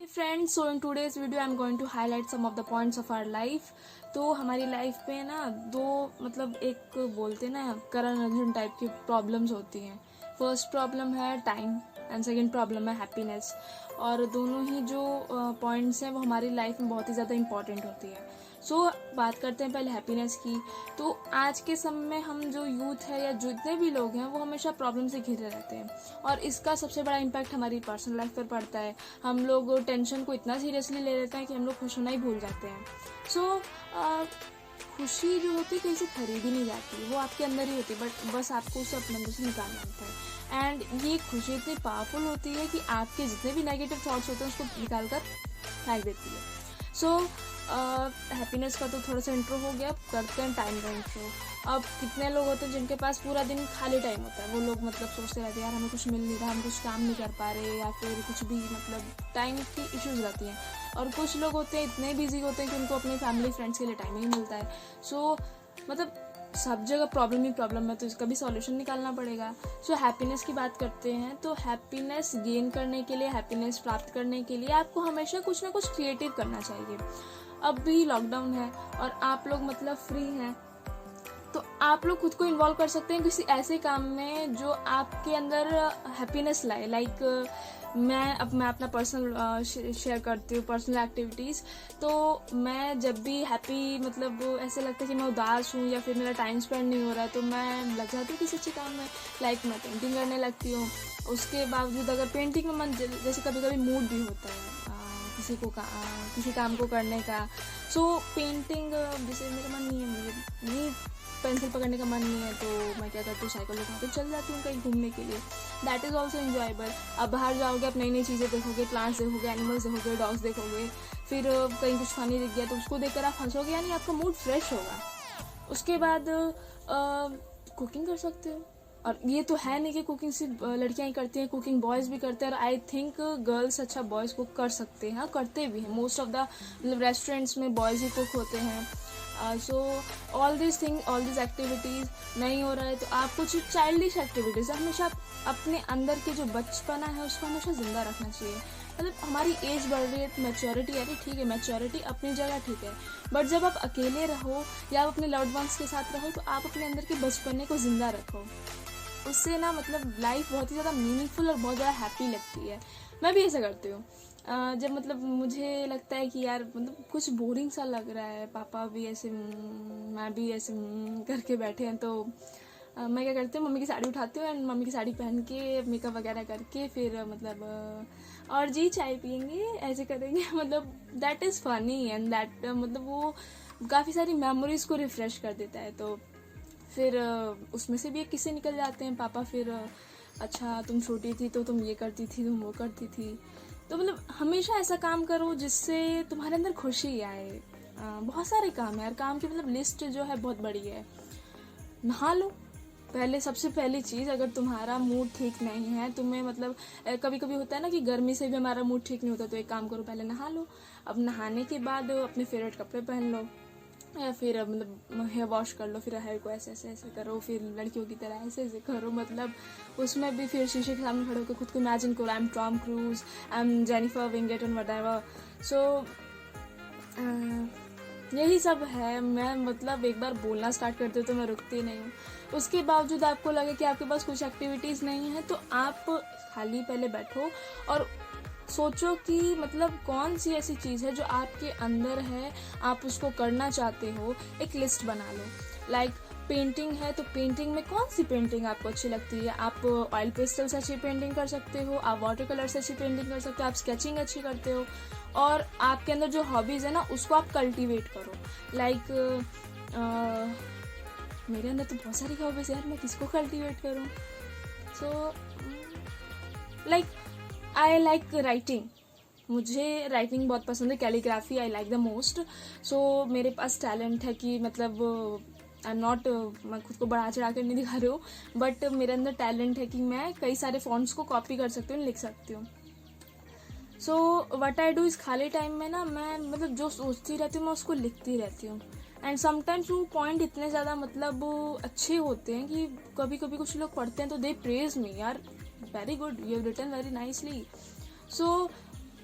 Friends, so in today's video I am going to highlight some of the points of our life. तो हमारी life पे ना दो मतलब एक बोलते ना करण अर्जुन टाइप की प्रॉब्लम्स होती हैं। फर्स्ट प्रॉब्लम है टाइम एंड सेकंड प्रॉब्लम है हैप्पीनेस। और दोनों ही जो पॉइंट्स हैं वो हमारी लाइफ में बहुत ही ज़्यादा इंपॉर्टेंट होती है। सो बात करते हैं पहले हैप्पीनेस की। तो आज के समय में हम जो यूथ है या जितने भी लोग हैं वो हमेशा प्रॉब्लम से घिरे रहते हैं और इसका सबसे बड़ा इम्पैक्ट हमारी पर्सनल लाइफ पर पड़ता है। हम लोग टेंशन को इतना सीरियसली ले लेते हैं कि हम लोग खुश होना ही भूल जाते हैं। सो खुशी जो होती है कहीं से खरीदी नहीं जाती, वो आपके अंदर ही होती है, बट बस आपको उसे अपने अंदर से निकालना होता है। एंड ये खुशी इतनी पावरफुल होती है कि आपके जितने भी नेगेटिव थॉट्स होते हैं उसको निकाल कर फेंक देती है। सो हैप्पीनेस का तो थोड़ा सा इंट्रो हो गया, अब करते हैं टाइम का इंट्रो। अब कितने लोग होते हैं जिनके पास पूरा दिन खाली टाइम होता है, वो लोग मतलब सोचते रहते हैं यार हमें कुछ मिल नहीं रहा, हम कुछ काम नहीं कर पा रहे, या फिर कुछ भी मतलब टाइम की इश्यूज रहती हैं। और कुछ लोग होते हैं इतने बिजी होते हैं कि उनको अपने फैमिली फ्रेंड्स के लिए टाइम नहीं मिलता है। सो मतलब सब जगह प्रॉब्लम ही प्रॉब्लम है, तो इसका भी सॉल्यूशन निकालना पड़ेगा। सो हैप्पीनेस की बात करते हैं। तो हैप्पीनेस गेन करने के लिए, हैप्पीनेस प्राप्त करने के लिए आपको हमेशा कुछ ना कुछ क्रिएटिव करना चाहिए। अब भी लॉकडाउन है और आप लोग मतलब फ्री हैं, तो आप लोग खुद को इन्वॉल्व कर सकते हैं किसी ऐसे काम में जो आपके अंदर हैप्पीनेस लाए। लाइक मैं अपना पर्सनल शेयर करती हूँ, पर्सनल एक्टिविटीज़। तो मैं जब भी हैप्पी मतलब ऐसे लगता है कि मैं उदास हूँ या फिर मेरा टाइम स्पेंड नहीं हो रहा है, तो मैं लग जाती हूँ किसी अच्छे काम में। लाइक मैं पेंटिंग करने लगती हूँ। उसके बावजूद अगर पेंटिंग में मन जैसे कभी कभी मूड भी होता है किसी काम को करने का। सो पेंटिंग जैसे मेरा मन नहीं है, मुझे नहीं पेंसिल पकड़ने का मन नहीं है, तो मैं क्या करती हूँ साइकिल उठा के चल जाती हूँ कहीं घूमने के लिए। That is also enjoyable. अब बाहर जाओगे, आप नई नई चीज़ें देखोगे, प्लांट्स देखोगे, एनिमल्स देखोगे, डॉग्स देखोगे, फिर कहीं कुछ फनी दिख गया तो उसको देखकर आप हंसोगे, यानी आपका मूड फ्रेश होगा। उसके बाद कुकिंग कर सकते हो। और ये तो है नहीं कि कुकिंग सिर्फ लड़कियां ही करती हैं, कुकिंग बॉयज़ भी करते हैं। और आई थिंक गर्ल्स अच्छा बॉयज़ कुक कर सकते हैं, करते भी हैं। मोस्ट ऑफ द मतलब रेस्टोरेंट्स में बॉयज़ ही कुक होते हैं। सो ऑल दिस एक्टिविटीज़ नहीं हो रहा है तो आप कुछ चाइल्डिश एक्टिविटीज़ हमेशा अपने अंदर के जो बचपना है उसको हमेशा ज़िंदा रखना चाहिए। मतलब हमारी एज बढ़ रही है, मैच्योरिटी आ रही, ठीक है, मैच्योरिटी अपनी जगह ठीक है, बट जब आप अकेले रहो या आप अपने लव्ड वंस के साथ रहो तो आप अपने अंदर के बचपने को ज़िंदा रखो। उससे ना मतलब लाइफ बहुत ही ज़्यादा मीनिंगफुल और बहुत ज़्यादा हैप्पी लगती है। मैं भी ऐसा करती हूँ। जब मतलब मुझे लगता है कि यार मतलब कुछ बोरिंग सा लग रहा है, पापा भी ऐसे मैं भी ऐसे करके बैठे हैं, तो मैं क्या करती हूँ, मम्मी की साड़ी उठाती हूँ एंड मम्मी की साड़ी पहन के मेकअप वगैरह करके फिर मतलब और जी चाय पियेंगे, ऐसे करेंगे। मतलब that is funny and that मतलब वो काफ़ी सारी मेमोरीज़ को रिफ़्रेश कर देता है। तो फिर उसमें से भी एक किस्से निकल जाते हैं। पापा फिर अच्छा तुम छोटी थी तो तुम ये करती थी, तुम वो करती थी। तो मतलब हमेशा ऐसा काम करो जिससे तुम्हारे अंदर खुशी आए। बहुत सारे काम है यार, काम की मतलब लिस्ट जो है बहुत बड़ी है। नहा लो पहले, सबसे पहली चीज़। अगर तुम्हारा मूड ठीक नहीं है, तुम्हें मतलब कभी कभी होता है ना कि गर्मी से भी हमारा मूड ठीक नहीं होता, तो एक काम करो, पहले नहा लो। अब नहाने के बाद अपने फेवरेट कपड़े पहन लो, या फिर मतलब हेयर वॉश कर लो, फिर हेयर को ऐसे ऐसे ऐसे करो, फिर लड़कियों की तरह ऐसे ऐसे करो। मतलब उसमें भी फिर शीशे के सामने खड़े होकर खुद को इमेजिन करो, I am Tom Cruise, I am Jennifer Winget and whatever. So यही सब है। मैं मतलब एक बार बोलना स्टार्ट करती हूँ तो मैं रुकती नहीं हूँ। उसके बावजूद आपको लगे कि आपके पास कुछ एक्टिविटीज़ नहीं है, तो आप खाली पहले बैठो और सोचो कि मतलब कौन सी ऐसी चीज़ है जो आपके अंदर है, आप उसको करना चाहते हो। एक लिस्ट बना लो। लाइक पेंटिंग है तो पेंटिंग में कौन सी पेंटिंग आपको अच्छी लगती है। आप ऑयल पेस्टल से अच्छी पेंटिंग कर सकते हो, आप वाटर कलर से अच्छी पेंटिंग कर सकते हो, आप स्केचिंग अच्छी करते हो। और आपके अंदर जो हॉबीज़ है ना उसको आप कल्टीवेट करो। लाइक मेरे अंदर तो बहुत सारी हॉबीज़ है यार, मैं किसको कल्टीवेट करूँ। So like I like writing, मुझे राइटिंग बहुत पसंद है। Calligraphy I like the most. So मेरे पास टैलेंट है कि मतलब आई एम नॉट, मैं खुद को बढ़ा चढ़ा कर नहीं दिखा रही हूँ, बट मेरे अंदर टैलेंट है कि मैं कई सारे फॉन्ट्स को कॉपी कर सकती हूँ, लिख सकती हूँ। So what I do is खाली टाइम में ना मैं मतलब जो सोचती रहती हूँ मैं उसको लिखती रहती हूँ। एंड समटाइम्स वो पॉइंट इतने ज़्यादा मतलब अच्छे होते हैं कि कभी कभी कुछ लोग पढ़ते हैं तो दे प्रेज मी, यार very good, you have written very nicely. So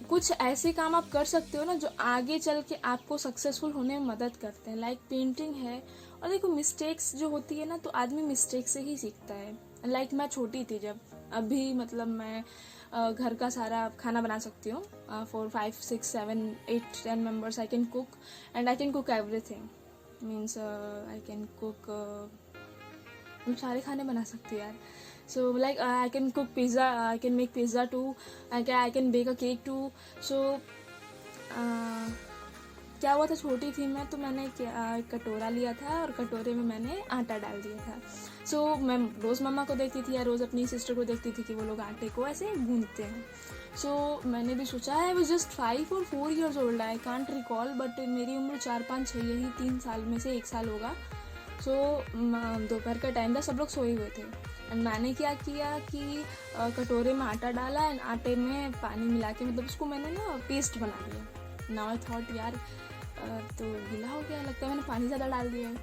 कुछ ऐसे काम आप कर सकते हो ना जो आगे चल के आपको सक्सेसफुल होने में मदद करते हैं, लाइक पेंटिंग है। और देखो मिस्टेक्स जो होती है ना, तो आदमी मिस्टेक से ही सीखता है। लाइक मैं छोटी थी जब, अभी मतलब मैं घर का सारा खाना बना सकती हूँ। 4 5 6 7 8 10 members I can cook, and I can cook everything. Means I can cook, मैं सारे खाने बना सकती हूँ यार। So like I can cook pizza, I can make pizza too, I can bake a cake too. So क्या हुआ था, छोटी थी मैं, तो मैंने एक कटोरा लिया था और कटोरे में मैंने आटा डाल दिया था। सो मैं रोज़ मम्मा को देखती थी या रोज़ अपनी सिस्टर को देखती थी कि वो लोग आटे को ऐसे गूंथते हैं। सो मैंने भी सोचा, आई वाज जस्ट 5 और 4 years old, I can't recall, but मेरी उम्र 4 5 6, यही 3 साल में से 1 साल होगा। सो दोपहर का टाइम था, सब लोग सोए हुए थे, एंड मैंने क्या किया कि कटोरे में आटा डाला एंड आटे में पानी मिला के, मतलब उसको मैंने ना पेस्ट बना दिया। नाउ आई थॉट यार तो गीला हो गया, लगता है मैंने पानी ज़्यादा डाल दिया है।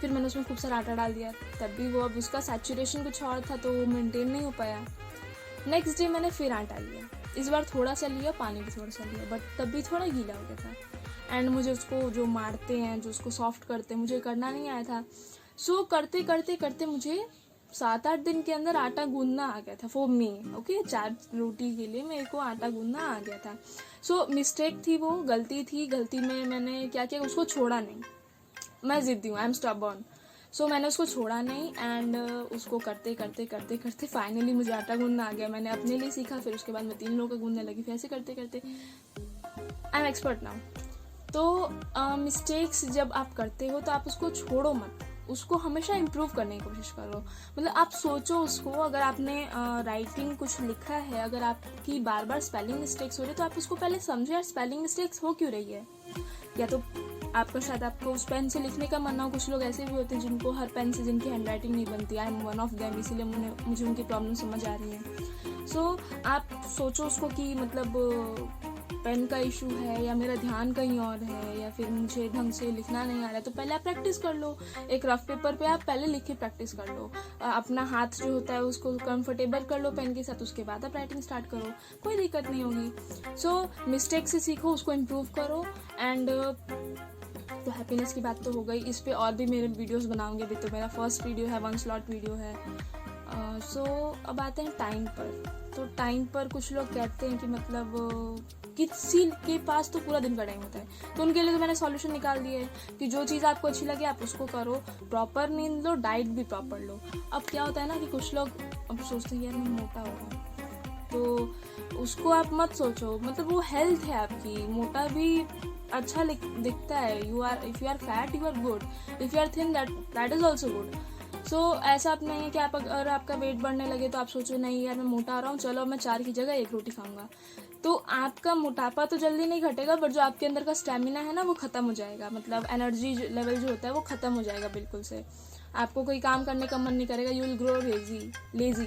फिर मैंने उसमें खूब सारा आटा डाल दिया, तब भी वो, अब उसका सैचुरेशन कुछ और था तो वो मेंटेन नहीं हो पाया। नेक्स्ट डे मैंने फिर आटा लिया, इस बार थोड़ा सा लिया, पानी भी थोड़ा सा लिया, बट तब भी थोड़ा गीला हो गया था। एंड मुझे उसको जो मारते हैं, जो उसको सॉफ्ट करते हैं, मुझे करना नहीं आया था। सो करते करते करते मुझे 7 8 दिन के अंदर आटा गूंदना आ गया था फॉर मी। ओके, 4 रोटी के लिए मेरे को आटा गूंदना आ गया था। सो मिस्टेक थी, वो गलती थी। गलती में मैंने क्या किया, उसको छोड़ा नहीं। मैं जिद्दी हूँ, आई एम स्टबर्न। सो मैंने उसको छोड़ा नहीं, एंड उसको करते करते करते करते फाइनली मुझे आटा गूंदना आ गया। मैंने अपने लिए सीखा, फिर उसके बाद मैं 3 लोगों का गूंदने लगी, फिर ऐसे करते करते आई एम एक्सपर्ट नाउ। तो मिस्टेक्स जब आप करते हो तो आप उसको छोड़ो मत, उसको हमेशा इम्प्रूव करने की कोशिश करो। मतलब आप सोचो उसको, अगर आपने राइटिंग कुछ लिखा है, अगर आपकी बार बार स्पेलिंग मिस्टेक्स हो रही है, तो आप उसको पहले समझो यार स्पेलिंग मिस्टेक्स हो क्यों रही है। या तो आपका शायद आपको उस पेन से लिखने का मन ना हो। कुछ लोग ऐसे भी होते हैं जिनको हर पेन से जिनकी हैंड राइटिंग नहीं बनती। I am one of them, इसीलिए मुझे उनकी प्रॉब्लम समझ आ रही है। सो आप सोचो उसको कि मतलब पेन का इशू है या मेरा ध्यान कहीं और है, या फिर मुझे ढंग से लिखना नहीं आ रहा है, तो पहले आप प्रैक्टिस कर लो। एक रफ पेपर पे आप पहले लिख के प्रैक्टिस कर लो। अपना हाथ जो होता है उसको कंफर्टेबल कर लो पेन के साथ, उसके बाद आप राइटिंग स्टार्ट करो, कोई दिक्कत नहीं होगी। सो मिस्टेक से सीखो, उसको इम्प्रूव करो। एंड तो हैप्पीनेस की बात तो हो गई, इस पे और भी मेरे वीडियोस बनाऊंगे। अभी तो मेरा फर्स्ट वीडियो है, 1 स्लॉट वीडियो है। सो अब आते हैं टाइम पर। तो टाइम पर कुछ लोग कहते हैं कि मतलब किसी के पास तो पूरा दिन का टाइम होता है, तो उनके लिए तो मैंने सॉल्यूशन निकाल दिया है कि जो चीज़ आपको अच्छी लगे आप उसको करो। प्रॉपर नींद लो, डाइट भी प्रॉपर लो। अब क्या होता है ना कि कुछ लोग अब सोचते हैं यार मैं मोटा हो रहा हूँ, तो उसको आप मत सोचो। मतलब वो हेल्थ है आपकी, मोटा भी अच्छा दिखता है। If you are fat you are good, if you are thin that is also good. So ऐसा आप नहीं है कि आप अगर आपका वेट बढ़ने लगे तो आप सोचो नहीं यार मैं मोटा हो रहा हूँ, चलो मैं 4 की जगह 1 रोटी खाऊंगा। तो आपका मोटापा तो जल्दी नहीं घटेगा, बट जो आपके अंदर का स्टेमिना है ना वो ख़त्म हो जाएगा। मतलब एनर्जी लेवल जो होता है वो ख़त्म हो जाएगा बिल्कुल से। आपको कोई काम करने का मन नहीं करेगा, you will grow lazy.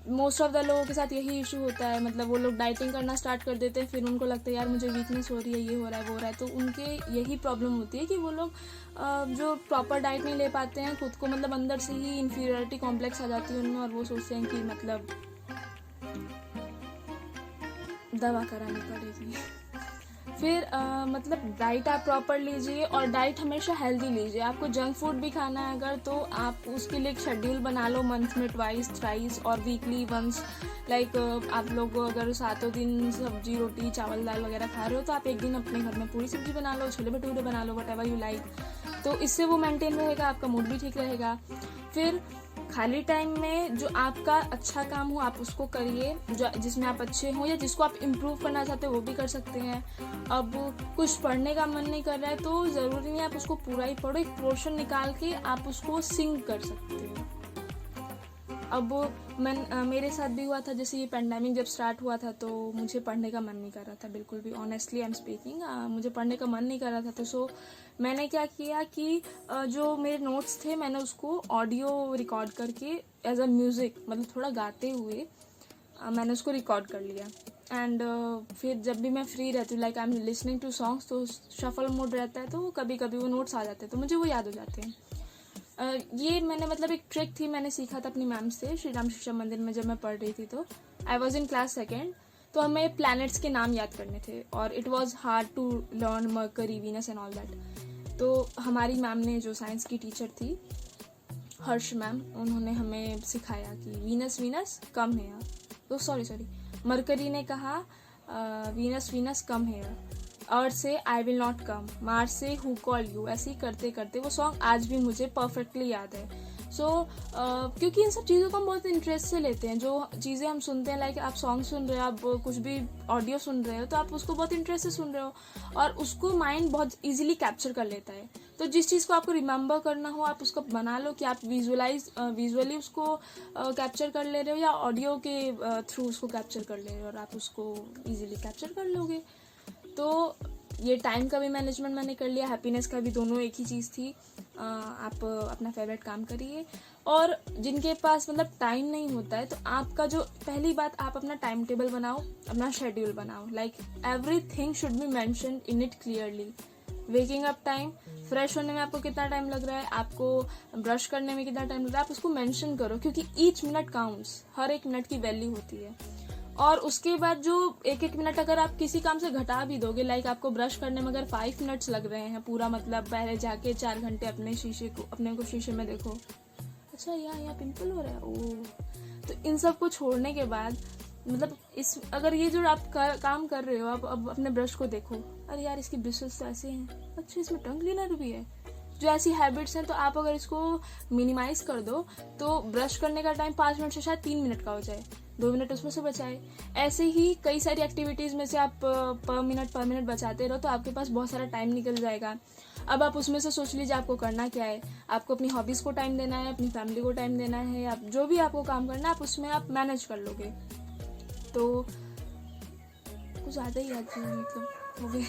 Most of the लोगों के साथ यही इशू होता है। मतलब वो लोग डाइटिंग करना स्टार्ट कर देते हैं, फिर उनको लगता है यार मुझे वीकनेस हो रही है, ये हो रहा है वो हो रहा है। तो उनके यही प्रॉब्लम होती है कि वो लोग जो प्रॉपर डाइट नहीं ले पाते हैं, खुद को मतलब अंदर से ही इन्फीरियरिटी कॉम्प्लेक्स आ जाती है उनमें, और वो सोचते हैं कि मतलब दवा करानी पड़ेगी। फिर मतलब डाइट आप प्रॉपर लीजिए, और डाइट हमेशा हेल्दी लीजिए। आपको जंक फूड भी खाना है अगर, तो आप उसके लिए एक शेड्यूल बना लो, मंथ में ट्वाइस थ्राइस और वीकली वंस। लाइक आप लोग अगर 7 दिन सब्जी रोटी चावल दाल वगैरह खा रहे हो, तो आप एक दिन अपने घर में पूरी सब्जी बना लो, छोले भटूरे बना लो, वट एवर यू लाइक। तो इससे वो मेंटेन रहेगा, आपका मूड भी ठीक रहेगा। फिर खाली टाइम में जो आपका अच्छा काम हो आप उसको करिए, जो जिसमें आप अच्छे हो या जिसको आप इम्प्रूव करना चाहते हो वो भी कर सकते हैं। अब कुछ पढ़ने का मन नहीं कर रहा है तो ज़रूरी नहीं आप उसको पूरा ही पढ़ो, एक पोर्शन निकाल के आप उसको सिंक कर सकते हो। अब मेरे साथ भी हुआ था, जैसे ये पेंडेमिक जब स्टार्ट हुआ था तो मुझे पढ़ने का मन नहीं कर रहा था बिल्कुल भी। ऑनेस्टली आई एम स्पीकिंग, मुझे पढ़ने का मन नहीं कर रहा था। तो सो मैंने क्या किया कि जो मेरे नोट्स थे मैंने उसको ऑडियो रिकॉर्ड करके एज अ म्यूज़िक, मतलब थोड़ा गाते हुए मैंने उसको रिकॉर्ड कर लिया। एंड फिर जब भी मैं फ्री रहती हूँ, like I am listening to songs, तो शफल मोड रहता है तो कभी कभी वो नोट्स आ जाते हैं तो मुझे वो याद हो जाते हैं। ये मैंने मतलब एक ट्रिक थी, मैंने सीखा था अपनी मैम से, श्री राम शिक्षा मंदिर में जब मैं पढ़ रही थी। तो I was in class 2nd। तो हमें प्लैनेट्स के नाम याद करने थे और it was hard to learn Mercury, Venus and all that. तो हमारी मैम ने, जो साइंस की टीचर थी, हर्ष मैम, उन्होंने हमें सिखाया कि वीनस कम है, तो सॉरी मरकरी ने कहा वीनस कम है, अर्थ से I will not come, Mars से हु कॉल यू। ऐसे ही करते करते वो सॉन्ग आज भी मुझे परफेक्टली याद है। सो क्योंकि इन सब चीज़ों को हम बहुत इंटरेस्ट से लेते हैं, जो चीज़ें हम सुनते हैं, लाइक आप सॉन्ग सुन रहे हो, आप कुछ भी ऑडियो सुन रहे हो, तो आप उसको बहुत इंटरेस्ट से सुन रहे हो और उसको माइंड बहुत इजीली कैप्चर कर लेता है। तो जिस चीज़ को आपको रिमेंबर करना हो, आप उसको बना लो कि आप विजुअली उसको कैप्चर कर ले रहे हो या ऑडियो के थ्रू उसको कैप्चर कर ले रहे हो और आप उसको ईजिली कैप्चर कर लोगे। तो ये टाइम का भी मैनेजमेंट मैंने कर लिया, हैप्पीनेस का भी, दोनों एक ही चीज़ थी। आप अपना फेवरेट काम करिए। और जिनके पास मतलब टाइम नहीं होता है, तो आपका जो पहली बात, आप अपना टाइम टेबल बनाओ, अपना शेड्यूल बनाओ, like everything should be mentioned in it clearly. Waking up time, fresh होने में आपको कितना टाइम लग रहा है, आपको ब्रश करने में कितना टाइम लग रहा है, आप उसको मेंशन करो, क्योंकि ईच मिनट काउंट्स, हर एक मिनट की वैल्यू होती है। और उसके बाद जो एक मिनट अगर आप किसी काम से घटा भी दोगे, लाइक आपको ब्रश करने में अगर 5 मिनट्स लग रहे हैं पूरा, मतलब पहले जाके 4 घंटे अपने को शीशे में देखो, अच्छा यहाँ पिंपल हो रहा है, ओह। तो इन सब को छोड़ने के बाद, मतलब अगर ये जो आप काम कर रहे हो, आप अब अपने ब्रश को देखो, अरे यार इसकी ब्रिसल्स तो ऐसे हैं, अच्छा इसमें टंग क्लीनर भी है, जो ऐसी हैबिट्स हैं। तो आप अगर इसको मिनिमाइज कर दो, तो ब्रश करने का टाइम 5 मिनट से शायद 3 मिनट का हो जाए, 2 मिनट उसमें से बचाए। ऐसे ही कई सारी एक्टिविटीज में से आप पर मिनट बचाते रहो, तो आपके पास बहुत सारा टाइम निकल जाएगा। अब आप उसमें से सोच लीजिए आपको करना क्या है। आपको अपनी हॉबीज को टाइम देना है, अपनी फैमिली को टाइम देना है, या जो भी आपको काम करना है, आप उसमें आप मैनेज कर लोगे। तो कुछ ज़्यादा ही याद नहीं, मतलब हो गए।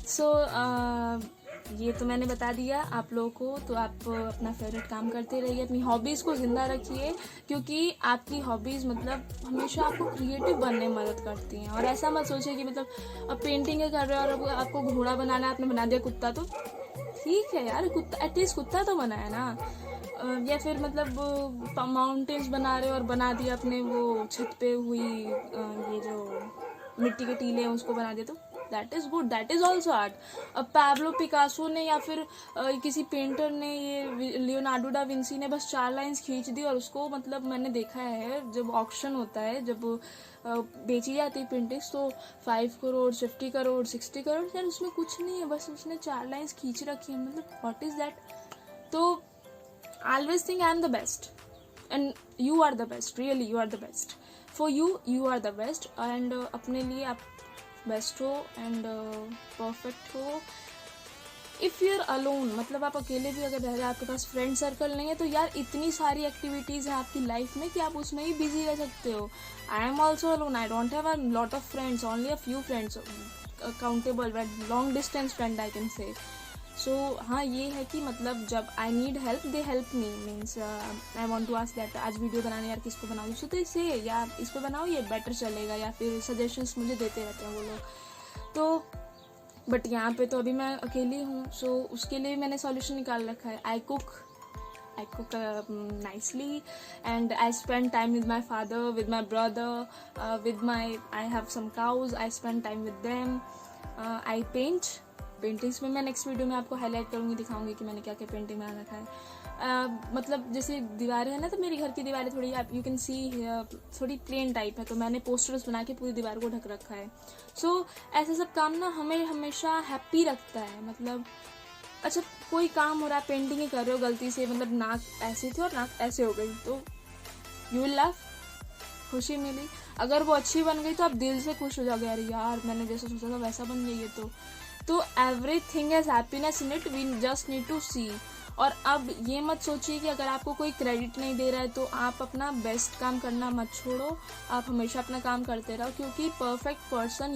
सो ये तो मैंने बता दिया आप लोगों को। तो आप अपना फेवरेट काम करते रहिए, अपनी हॉबीज़ को ज़िंदा रखिए, क्योंकि आपकी हॉबीज़ मतलब हमेशा आपको क्रिएटिव बनने में मदद करती हैं। और ऐसा मत सोचिए कि मतलब अब पेंटिंग कर रहे हो और आपको घोड़ा बनाना है, आपने बना दिया कुत्ता, तो ठीक है यार, कुत्ता एटलीस्ट कुत्ता तो बनाया ना। या फिर मतलब माउंटेन्स बना रहे हो और बना दिया अपने वो छत पे हुई ये जो मिट्टी के टीले हैं उसको बना दिया, तो that is good, that is also art. अब पैब्लो पिकासो ने या फिर किसी पेंटर ने, ये लियोनार्डो डा विंसी ने बस 4 लाइंस खींच दी और उसको, मतलब मैंने देखा है जब ऑक्शन होता है, जब बेची जाती है पेंटिंग्स, तो 5 करोड़ 50 करोड़ 60 करोड़, यार उसमें कुछ नहीं है, बस उसने 4 लाइंस खींच रखी है, मतलब व्हाट इज़ दैट। तो always think I am the best and you are the best, really you are the best for you are the best. And अपने लिए आप बेस्ट हो एंड परफेक्ट हो। इफ़ यू आर अलोन, मतलब आप अकेले भी अगर रह रहे हैं, आपके पास फ्रेंड सर्कल नहीं है, तो यार इतनी सारी एक्टिविटीज़ हैं आपकी लाइफ में कि आप उसमें ही बिजी रह सकते हो। I am also alone, I don't have a lot of friends, only a few friends, countable but long distance friend I can say. So हाँ, ये है कि मतलब जब I need help they help me, means I want to ask that आज video बनाने यार किसको बनाओ, तो इसे या इस पर बनाओ ये बेटर चलेगा, या फिर सजेशंस मुझे देते रहते हैं वो लोग। तो बट यहाँ पे तो अभी मैं अकेली हूँ, सो उसके लिए मैंने सॉल्यूशन निकाल रखा है। I cook nicely and I spend time with my father, with my brother, I have some cows, I spend time with them. I paint. Paintings में मैं नेक्स्ट वीडियो में आपको हाईलाइट करूँगी, दिखाऊंगी कि मैंने क्या क्या पेंटिंग बना रखा है। मतलब जैसे दीवारें हैं ना, तो मेरी घर की दीवारें थोड़ी, आप यू कैन सी थोड़ी प्लेन टाइप है, तो मैंने पोस्टर्स बना के पूरी दीवार को ढक रखा है। सो ऐसा सब काम ना हमें हमेशा हैप्पी रखता है। मतलब अच्छा कोई काम हो रहा है, पेंटिंग ही कर रहे हो, गलती से मतलब नाक ऐसी थी और नाक ऐसे हो गई, तो यू विल लाफ, खुशी मिली। अगर वो अच्छी बन गई तो आप दिल से खुश हो जाओगे, यार मैंने जैसा सोचा था वैसा बन गई है। तो everything has happiness in it, we just need to see. और अब ये मत सोचिए कि अगर आपको कोई क्रेडिट नहीं दे रहा है तो आप अपना बेस्ट काम करना मत छोड़ो, आप हमेशा अपना काम करते रहो, क्योंकि perfect person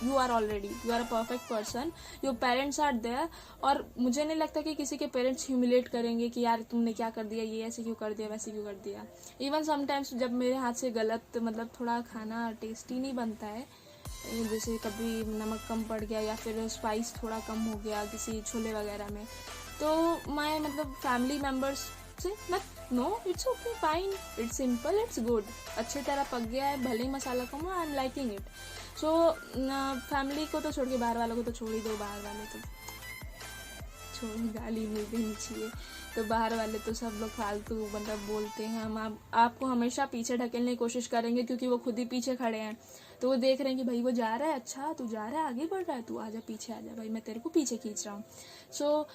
you are already, you are a perfect person, your parents are there. और मुझे नहीं लगता कि किसी के पेरेंट्स ह्यूमिलेट करेंगे कि यार तुमने क्या कर दिया, ये ऐसे क्यों कर दिया, वैसे क्यों कर दिया। इवन समटाइम्स जब मेरे हाथ से गलत मतलब थोड़ा खाना टेस्टी नहीं बनता है, जैसे कभी नमक कम पड़ गया या फिर स्पाइस थोड़ा कम हो गया किसी छोले वगैरह में, तो मैं मतलब फैमिली मेम्बर्स से मैं know it's okay fine, it's simple, it's good, अच्छी तरह पक गया है, भले ही मसाला कम हो, I am liking it. So family को तो छोड़ के बाहर वालों को तो छोड़ ही दो, बाहर वाले तो छोड़, गाली नहीं देनी चाहिए. तो बाहर वाले तो सब लोग फालतू मतलब बोलते हैं. हम आपको हमेशा पीछे ढकेलने की कोशिश करेंगे क्योंकि वो खुद ही पीछे खड़े हैं. तो वो देख रहे हैं कि भाई वो जा रहा है, अच्छा तू जा रहा है, आगे बढ़ रहा है, तू आजा पीछे आजा भाई, मैं तेरे को पीछे खींच रहा हूँ. सो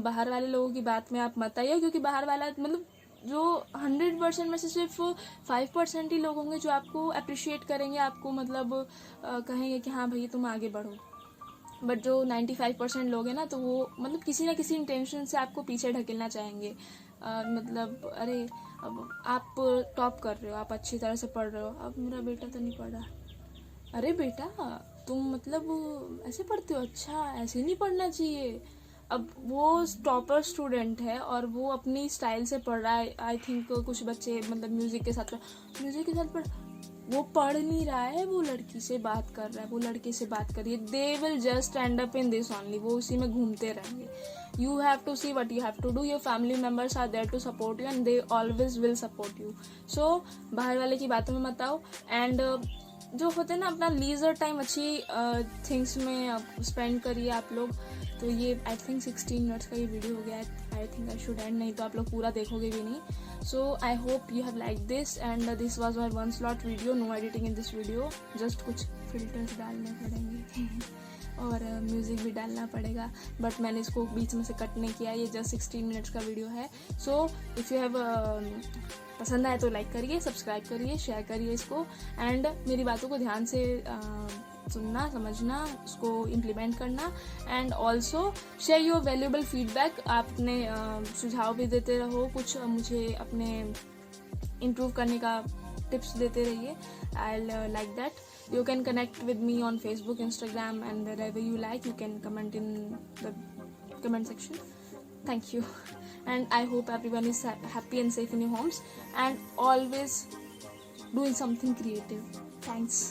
बाहर वाले लोगों की बात में आप मत आइए, क्योंकि बाहर वाला मतलब जो 100% में से सिर्फ 5% ही लोग होंगे जो आपको अप्रिशिएट करेंगे, आपको मतलब कहेंगे कि हाँ भैया तुम आगे बढ़ो. बट जो 95% लोग हैं ना, तो वो मतलब किसी ना किसी इंटेंशन से आपको पीछे ढकेलना चाहेंगे. मतलब अरे अब आप टॉप कर रहे हो, आप अच्छी तरह से पढ़ रहे हो, अब मेरा बेटा तो नहीं पढ़ रहा. अरे बेटा तुम मतलब ऐसे पढ़ते हो, अच्छा ऐसे नहीं पढ़ना चाहिए. अब वो टॉपर स्टूडेंट है और वो अपनी स्टाइल से पढ़ रहा है. आई थिंक कुछ बच्चे मतलब म्यूजिक के साथ पढ़, वो पढ़ नहीं रहा है, वो लड़की से बात कर रहा है, वो लड़के से बात करिए. They will just end up in this only, वो उसी में घूमते रहेंगे. You have to see what you have to do. Your family members are there to support you and they always will support you. So बाहर वाले की बातों में मत आओ. एंड जो होते हैं ना, अपना लीजर टाइम अच्छी थिंग्स में स्पेंड करिए आप लोग. तो ये आई थिंक 16 मिनट्स का ये वीडियो हो गया है. I think I should end, नहीं तो आप लोग पूरा देखोगे भी नहीं. So I hope you have like this and this was my one slot video. No editing in this video, just कुछ फिल्टर्स डालने पड़ेंगे और म्यूज़िक भी डालना पड़ेगा. बट मैंने इसको बीच में से कट नहीं किया, ये जस्ट 16 मिनट्स का वीडियो है. सो इफ़ यू हैव पसंद आए तो लाइक करिए, सब्सक्राइब करिए, शेयर करिए इसको. एंड मेरी बातों को ध्यान से सुनना, समझना, उसको इम्प्लीमेंट करना. And also share your valuable feedback. आप अपने सुझाव भी देते रहो, कुछ मुझे अपने इम्प्रूव करने का टिप्स देते रहिए. I like that. You can connect with me on Facebook, Instagram, and wherever you like. You can comment in the comment section. Thank you. And I hope everyone is happy and safe in your homes and always doing something creative. Thanks.